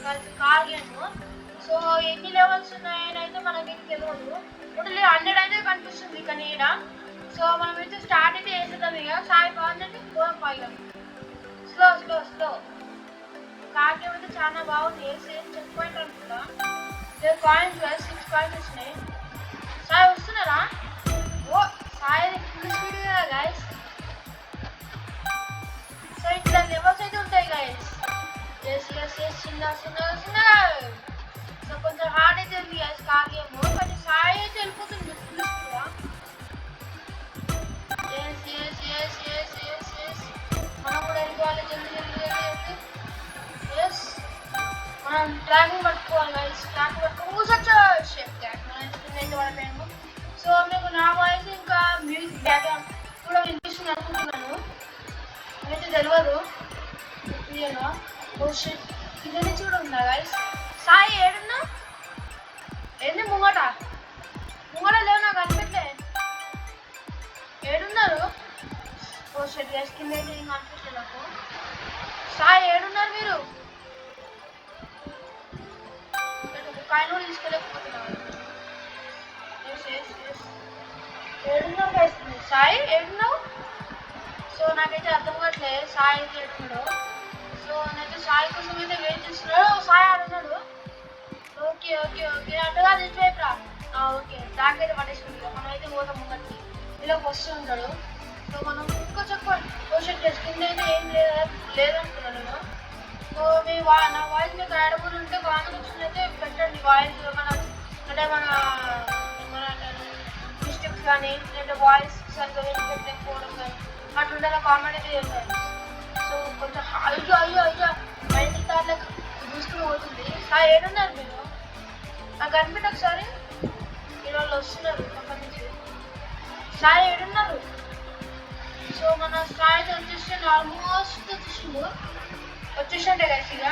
కలిసి car game. So ఎన్ని levels ఉన్నాయని అయితే మనకేం తెలియదు. టోటల్ 100 అయితే కనిపిస్తుంది కానీ ఈడ. సో మనమైతే స్టార్ట్ అయితే వేసేద్దాం ఇక. సాయి బాగుందంటే పోదాం పైగా. Slow slow slow. Car game అయితే చాలా బాగుంది. సేమ్ చెక్ పాయింట్ అనుకుంటా. కాయిన్స్ 6 కాయిన్స్ వచ్చినాయి. సాయి వస్తున్నారా? ఓ సాయి ఫుల్ స్పీడ్ కదా గైస్. సో ఇట్లా లెవెల్స్ అయితే ఉంటాయి గైస్. చిన్న చిన్న చిన్న. సో కొంచెం హార్డ్ అయితే ఉంది గైస్ కార్ గేమ్. కానీ సాయి అయితే వెళ్ళిపోతుంది ఫుల్ స్పీడ్గా. మనం కూడా వెళ్ళిపోవాలి జల్దీ జల్దీ జల్దీ. ఎస్ మనం ట్రాకింగ్ పట్టుకోవాలి గైస్. ట్రాకింగ్ పట్టుకోవాలి. పడిపోయాము. సో మీకు నా వాయిస్ ఇంకా మ్యూజిక్ బ్యాక్గ్రౌండ్ కూడా వినిపిస్తుంది అనుకుంటున్నాను. అయితే తెలియదు క్లియర్గా. ఓ షిట్ కింద నుంచి కూడా ఉందా గైస్. సాయి ఏడున్నా? ఏంది ముంగట లేవు నాకు అనిపెట్లే. ఏడున్నారు? ఓ షిట్ గైస్ కింద అయితే ఏం అనిపించలేదు నాకు. సాయి ఏడున్నారు మీరు? కాయలు కూడా తీసుకోలేకపోతున్నాను. ఏడున్నావు గైస్? సాయి ఏడున్నావు? సో నాకైతే అర్థం కావట్లేదు సాయి అయితే ఎడున్నాడు. సో నేనైతే సాయి కోసం అయితే వెయిట్ చేస్తున్నాడు. సాయి ఆడున్నాడు. ఓకే ఓకే ఓకే అంటగా ఇటువైపు రా. ఓకే దాకైతే పట్టేసుకుంది. మనం అయితే పోతాం ముందరికి. ఇలా వస్తూ ఉంటాడు. సో మనం ఇంకో క్వశ్చన్ టెస్ట్ కింద అయితే ఏం లేదనుకున్నాను నేను. సో మీ నా వాయిస్ మీకు అడగలు ఉంటే కాంబినేషన్ అయితే పెట్టండి. వాయిస్ మన అంటే మన మిస్టేక్స్ కానీ లేదా వాయిస్ సరిగ్గా వినిపించకపోవడం కానీ అట్లుండే కామెంట్ అయితే చేశారు. సో కొంచెం అయ్యో అయ్యో అయ్యో బయటికి దాంట్లోకి దూసుకుని పోతుంది. ఏడున్నారు మీరు? నాకు అనిపెట్టి ఒకసారి వీళ్ళు వస్తున్నారు అక్కడి నుంచి. సాయి ఏడున్నారు? సో మన సాయి వచ్చేసి ఆల్మోస్ట్ వచ్చేసిండే గైస్. ఇక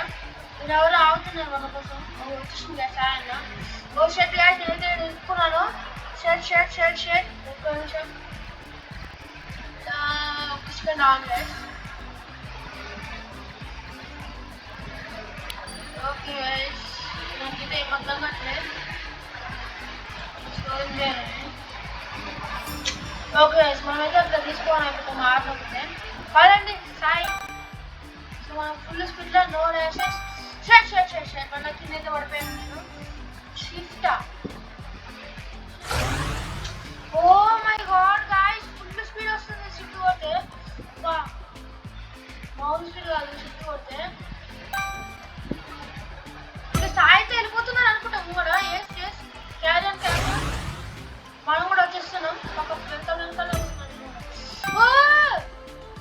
మీరు ఎవరు ఆగుతున్నారు మన కోసం. వచ్చేసింది గైస్ సాయి అన్న. ఓ షర్ట్ గైస్ నేనైతే తీసుకున్నాను. షర్ట్ ఒక్క నిమిషం. Second on guys. Okay guys నాకైతే ఏమర్థం కావట్లేదు. ఓకే గైస్ మనమైతే అట్లా తీసుకోవాలి అయిపోతాం ఆడకపోతే. కాదండి సాయి. సో మనం ఫుల్ స్పీడ్లో నో రేసెస్. షర్ట్ మన కిందైతే పడిపోయాను నేను. షిఫ్టా. Oh my god guys full speed వస్తుంది షిఫ్ట్ కొడితే. మామూలు స్పీడ్ కాదు షిఫ్ట్ కొడితే. ఇంకా సాయితో వెళ్ళిపోతున్నాను అనుకుంటాము కూడా. ఎస్ క్యారీ మనం కూడా వచ్చేస్తున్నాం. ఒక వెళ్తాను వస్తున్నాను. ఓ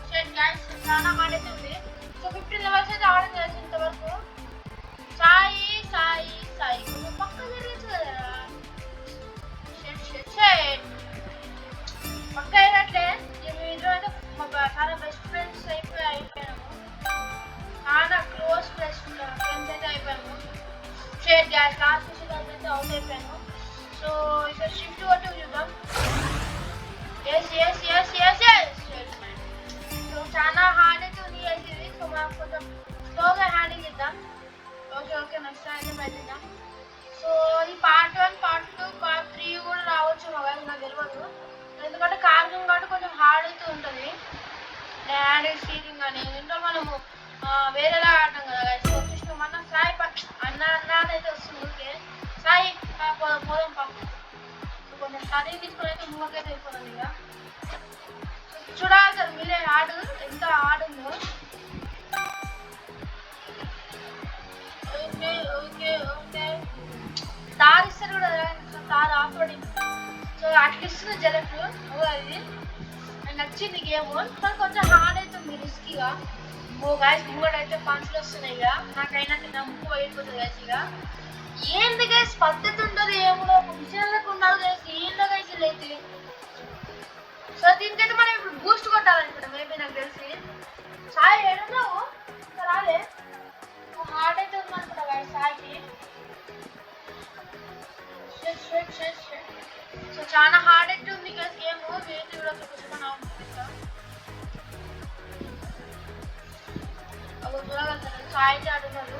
షర్ట్ గాయ్స్ చాలా హార్డ్ అయితే ఉంది. సో 15 లెవెల్స్ అయితే ఆడడం చేసి ఇంతవరకు. సాయి కొంచెం పక్క జరగచ్చు కదా. పక్క అయినట్లే మీరు అయితే చాలా బెస్ట్ ఫ్రెండ్స్ అయిపోయాము. చాలా క్లోజ్ ఫ్రెండ్స్ అయితే అయిపోయాము. షేర్ గ్యాస్ లాస్ట్ అయితే అవుట్ అయిపోయాను. సో ఇక్కడ షిఫ్ట్ కొట్టి చూద్దాం. సో చాలా హార్డ్ అయితే ఉంది అయితే ఇది. సో మనం కొంచెం స్లోగా హ్యాండిల్ చేద్దాం. ఓకే నెక్స్ట్ అయితే పెట్టిద్దాం. సో ఈ పార్ట్ 1 పార్ట్ 2 పార్ట్ 3 కూడా రావచ్చు మొబైల్ నాకు తెలియదు. ఎందుకంటే కార్ గేమ్ కాబట్టి కొంచెం హార్డ్ అయితే ఉంటుంది. హ్యాండ్ స్టీరింగ్ అని ఇంట్లో మనము వేరేలా ఆడటం కదా. సో వచ్చేసిన మన సాయి అన్న అయితే వస్తుంది. ఓకే సాయి పోదాం పాప. కొంచెం స్టడీ తీసుకొని అయితే ముందుకైతే అయిపోతుంది. ఇక చూడాలి సార్ మీరే ఆడు ఎంత ఆడుందో. ఓకే తార్ ఇస్తారు కూడా తార్ ఆఫ్ రోడింగ్. సో అట్లా ఇస్తుంది జలట్లు. అది నాకు నచ్చింది గేమ్. కానీ కొంచెం హార్డ్ అవుతుంది రిస్కీగా. గాయస్ ముంగడు అయితే పంచులు వస్తున్నాయి. ఇక నాకైనా నమ్ముకు అయిపోతుంది గైస్. ఇక ఏంది గైస్ పద్ధతి ఉంటుంది ఏమో ఒక విషయాలకు ఉండాలి గైస్. ఏందో గైస్ ఇలా అయితే. సో దీనికైతే మనం ఇప్పుడు బూస్ట్ కొట్టాలనుకుంటాం మేబీ నాకు తెలిసి. సాయి ఏడున్నావు? రాలే హార్డ్ అయితే ఉంది అనుకుంటా గైస్ సాయికి. సో చాలా హార్డ్ అయితే ఉంది గైస్ గేమ్. వేరే కూడా చూపిస్తాను చూడగలుగుతారు. సాయి అయితే ఆడున్నారు.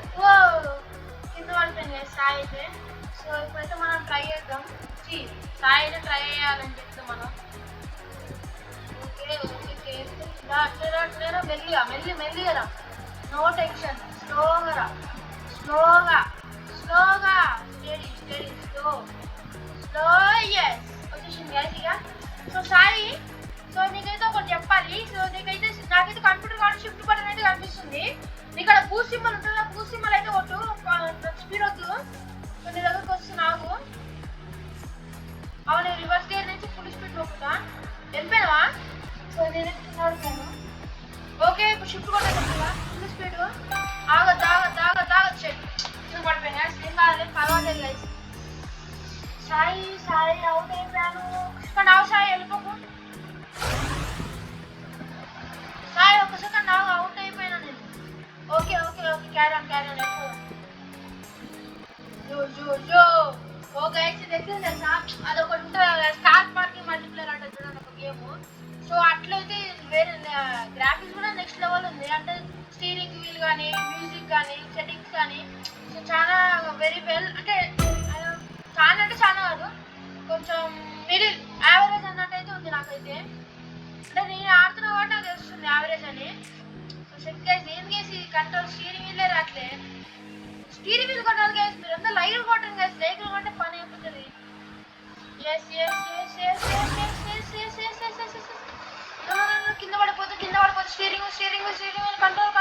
కింద పడిపోయింది కదా సాయి అయితే. సో ఇప్పుడైతే మనం ట్రై చేద్దాం. సాయి అయితే ట్రై చేయాలని చెప్తాం మనం. ఓకే ఓకే అట్లేరా మెల్లిగా నో టెన్షన్, స్లోగా స్టడీ స్లో. ఎస్ వచ్చేసింది గైస్ ఇక. సో సాయి, సో నీకైతే ఒకటి చెప్పాలి. సో నాకైతే కంప్యూటర్ కార్డు షిఫ్ట్ బటన్ అయితే కనిపిస్తుంది. నీకు అక్కడ బూస్ట్ సింబల్ ఉంటుంది, ఆ బూస్ట్ సింబల్ అయితే కొట్టు, స్పీడ్ వద్దు. సో నీ దగ్గరకు వస్తున్నావు. అవును, రివర్స్ గేర్ నుంచి ఫుల్ స్పీడ్ నొక్కుతా. వెళ్ళిపోయావా? సో నేను నడుపుతాను. ఓకే ఇప్పుడు షిఫ్ట్ కొట్టేదా ఫుల్ స్పీడ్. ఆగదు పడిపోయినా ఏం కాలేదు, పర్వాలేదు గైస్. సాయి అవుట్ అయిపోయాను. కానీ సాయి వెళ్ళిపోకు. సాయి ఒక సెకండ్ అవుట్ అయిపోయినా నేను. ఓకే క్యారీ ఆన్ జో. ఓ గైస్ ఇది ఎట్లా తెలుసా, అదొకటి ఉంటుంది స్టార్ పార్కింగ్ మల్టీప్లేయర్ అంటే చూడండి ఒక గేమ్. సో అట్లయితే వేరే గ్రాఫిక్స్ కూడా నెక్స్ట్ లెవెల్ ఉంది. అంటే స్టీరింగ్ వీల్ కానీ, మ్యూజిక్ కానీ, సెట్టింగ్స్ కానీ, సో చాలా వెరీ వెల్. అంటే చాలా కాదు, కొంచెం మిడిల్ యావరేజ్ అన్నట్టయితే ఉంది నాకైతే. అంటే నేను ఆడుతున్నా కాబట్టి నాకు తెలుస్తుంది యావరేజ్ అని. సో సెట్ గైస్ ఏం గేసి కంట్రోల్ స్టీరింగ్ వీల్లే రాట్లే. స్టీరింగ్ వీల్ కొట్టాలి గైస్, మీరు అంతా లైవ్ కొట్టండి గైస్. లైవ్లో కొట్టే పని అయిపోతుంది. ఎస్ కింద పడిపోతే steering control.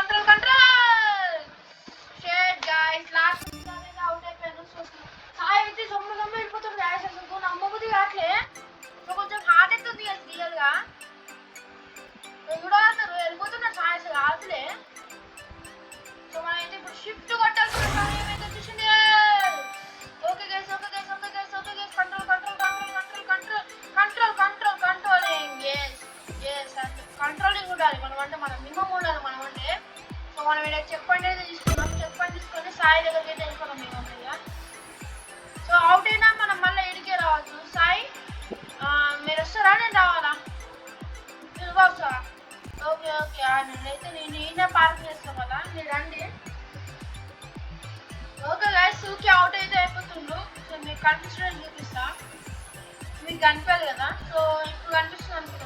Shit guys last out అయిపోయాను. సో సాయి అయితే సొమ్ము వెళ్ళిపోతుంది గైస్. అసలు నమ్మబుద్ధి కావట్లే. సో కొంచెం హార్ట్ అవుతుంది గైస్ రియల్ గా. చూడాలన్నారు వెళ్ళిపోతున్నారు సాయి, అసలు ఆటలే. సో మనం అయితే ఇప్పుడు షిఫ్ట్ కొట్టాల్సిన సమయం అయితే వచ్చేసింది. ఓకే గైస్ కంట్రోలింగ్ ఉండాలి మనం అంటే, మనం మినిమం ఉండాలి మనం అంటే. సో మనం ఇక్కడ చెక్ పాయింట్ అయితే తీసుకొని సాయి దగ్గరికి అయితే వెళ్ళిపోతాం మేము ఇక. సో అవుట్ అయినా మనం మళ్ళీ ఇడికే రావచ్చు. సాయి మీరు వస్తారా, నేను రావాలా? మీరు వస్తారా? ఓకే నేనైతే ఈయన పార్క్ చేస్తాం కదా, మీరు రండి. ఓకే గైస్ సూకి అవుట్ అయితే అయిపోతుండ్రు. సో మీకు కనిపించడం చూపిస్తా. మీకు కనిపించాలి కదా, సో ఇప్పుడు కనిపిస్తుంది అనుకుంటా.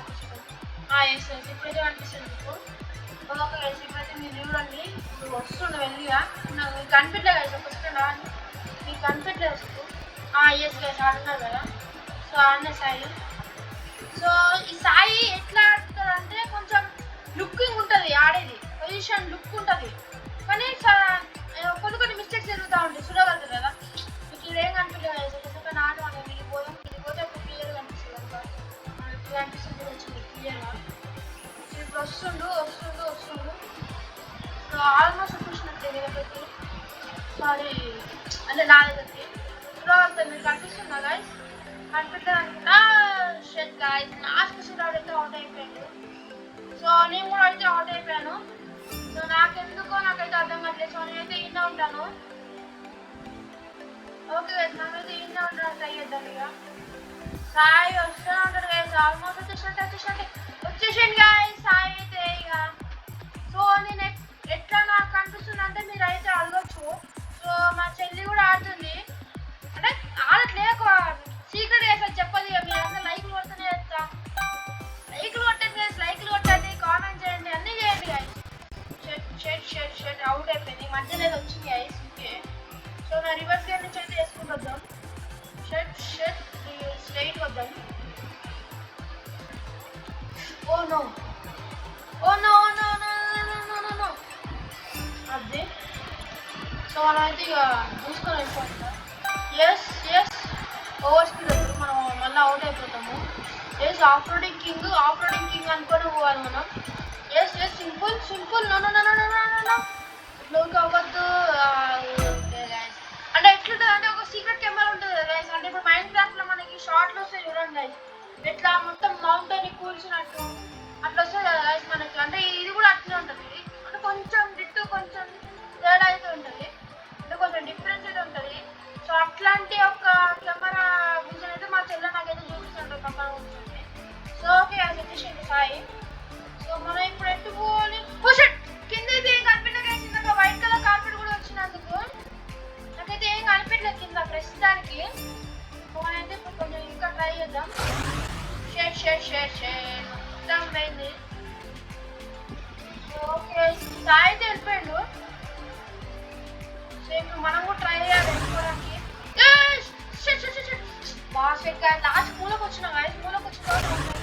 ఎస్ ఇప్పుడైతే కనిపిస్తుంది మీకు. ఓకే గైస్ ఇప్పుడైతే మీరు చూడండి. ఇప్పుడు వస్తుండే వెళ్ళిగా నాకు మీకు కనిపించలే గైస్. ఒక సెకండ్ మీకు కనిపించలేదు అసలు. ఎస్ గైస్ ఆడుతున్నారు కదా. సో ఆడిన సాయి. సో ఈ సాయి ఎట్లా ఆడుతుంది అంటే కొంచెం లుకింగ్ ఉంటుంది, ఆడేది పొజిషన్ లుక్ ఉంటుంది. కానీ కొన్ని మిస్టేక్స్ జరుగుతూ ఉంటాయి, చూడగలుగుతారు కదా. మీకు ఇదేం కనిపించలేదు. ఒక సెకండ్ ఆడు మనం ఇది పోతే అప్పుడు క్లియర్గా కనిపిస్తుంది కదా. ఇప్పుడు కనిపిస్తుంది వచ్చింది క్లియర్గా. సో ఇప్పుడు వస్తుండు. సో ఆల్మోస్ట్ చూసినట్టు దగ్గరికి, సారీ అంటే నా దగ్గరికి చూడగలుగుతారు. మీరు కనిపిస్తుందా గైస్? కనిపించలేదు అనుకుంటా. షెట్ గైస్ లాస్ట్ షూట్ అయితే అవుట్ అయిపోయాడు. సో నేను కూడా అయితే అవుట్ అయిపోయాను. సో నాకైతే అర్థం కావట్లేదు. సో నేనైతే ఈయన ఉంటాను. ఓకే గైస్ నాకైతే ఈయన ఉంటాను. ట్రై చేద్దాం ఇక. సాయి వస్తూ ఉంటాడు గైస్. ఆల్మోస్ట్ వచ్చేసాను గైస్ సాయి అయితే ఇక. సో నేను ఎట్లా నాకు కనిపిస్తుంది అంటే మీరు అయితే అడగచ్చు. సో మా చెల్లి కూడా ఆడుతుంది, అంటే ఆడట్లే సీక్రెట్ వేసారు చెప్పదు. ఇక మీరు అందరూ లైక్లు కొడుతూనే చేస్తా. లైక్లు కొట్టండి, కామెంట్ చేయండి, అన్నీ చేయండి గైస్. షెట్ అవుట్ అయిపోయింది. మధ్యలో వచ్చింది గైస్. ఓకే సో నా రివర్స్ గేర్ నుంచి అయితే వేసుకుంటూ వద్దాం. షెట్ స్ట్రైట్ వద్దాం. ఓ నో అది. సో మనం అయితే ఇక చూసుకొని వెళ్ళిపోతాం. ఎస్ ఓవర్ స్పీడ్ వద్దు, మనం మళ్ళీ అవుట్ అయిపోతాము. ఎస్ ఆఫ్ రోడింగ్ కింగ్ అనుకొని పోవాలి మనం. ఎస్ సింపుల్ నో లోకి అవ్వద్దు. అంటే ఎట్లుంటుంది అంటే ఒక సీక్రెట్ కెమెరా ఉంటుంది కదా గైస్. అంటే ఇప్పుడు మైండ్ క్రాఫ్ట్లో మనకి షార్ట్లు వస్తాయి చూడండి గైస్, ఎట్లా మొత్తం మౌంటైన్ కూల్చినట్టు అట్లా వస్తుంది కదా గైస్ మనకి. అంటే ఇది కూడా అట్లే ఉంటుంది. అంటే కొంచెం కొంచెం తేడా అయితే ఉంటుంది, అంటే కొంచెం డిఫరెన్స్ అయితే ఉంటుంది. సో అట్లాంటి ఒక కెమెరా విజన్ అయితే మా చెల్లె నాకైతే చూపిస్తుంటారు పక్కన కూర్చొని. సో ఓకే అది వచ్చేసింది సాయి. సో మనం ఇప్పుడు ఎట్టు పోవాలి. కింద అయితే ఏం కనిపించగా వైట్ కలర్ కార్పెట్ కూడా వచ్చినందుకు నాకైతే లాస్ట్ మూలకు వచ్చిన గాయస్, మూలకు వచ్చిన తర్వాత